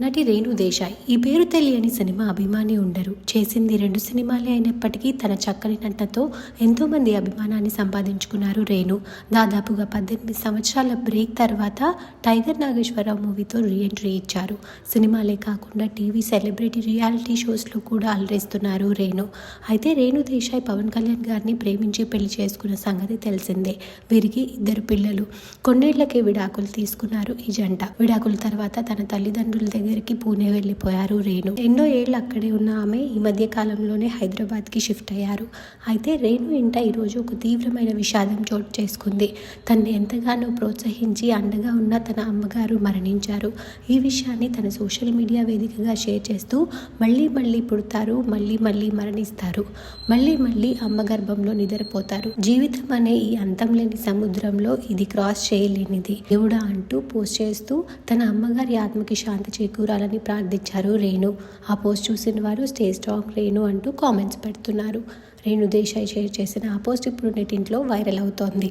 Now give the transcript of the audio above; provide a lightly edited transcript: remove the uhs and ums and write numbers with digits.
నటి రేణు దేశాయ్ ఈ పేరు తెలియని సినిమా అభిమాని ఉండరు. చేసింది 2 సినిమాలే అయినప్పటికీ తన చక్కని నటనతో ఎంతోమంది అభిమానాన్ని సంపాదించుకున్నారు రేణు. దాదాపుగా 18 సంవత్సరాల బ్రేక్ తర్వాత టైగర్ నాగేశ్వరరావు మూవీతో రీఎంట్రీ ఇచ్చారు. సినిమాలే కాకుండా టీవీ సెలబ్రిటీ రియాలిటీ షోస్లో కూడా అలరిస్తున్నారు రేణు. అయితే రేణు దేశాయ్ పవన్ కళ్యాణ్ గారిని ప్రేమించి పెళ్లి చేసుకున్న సంగతి తెలిసిందే. వీరికి 2 పిల్లలు. కొన్నేళ్లకే విడాకులు తీసుకున్నారు ఈ జంట. విడాకుల తర్వాత తన తల్లిదండ్రుల దగ్గరికి పూణే వెళ్ళిపోయారు రేణు. ఎన్నో ఏళ్ళు అక్కడే ఉన్న ఆమె ఈ మధ్య కాలంలోనే హైదరాబాద్కి షిఫ్ట్ అయ్యారు. అయితే రేణు ఇంట ఈరోజు ఒక తీవ్రమైన విషాదం చోటు చేసుకుంది. తనని ఎంతగానో ప్రోత్సహించి అండగా ఉన్న తన అమ్మగారు మరణించారు. ఈ విషయాన్ని తన సోషల్ మీడియా వేదికగా షేర్ చేస్తూ మళ్ళీ పుడతారు, మళ్ళీ మరణిస్తారు, మళ్ళీ అమ్మ గర్భంలో నిద్రపోతారు. జీవితం అనే ఈ అంతం లేని సముద్రంలో ఇది క్రాస్ చేయలేనిది దేవుడా అంటూ పోస్ట్ చేస్తూ తన అమ్మగారి ఆత్మకి శాంతి చేకూరాలని ప్రార్థించారు రేణు. ఆ పోస్ట్ చూసిన వారు స్టే స్ట్రాంగ్ రేణు అంటూ కామెంట్స్ పెడుతున్నారు. రేణు దేశాయ్ షేర్ చేసిన ఆ పోస్ట్ ఇప్పుడు నెట్టింట్లో వైరల్ అవుతోంది.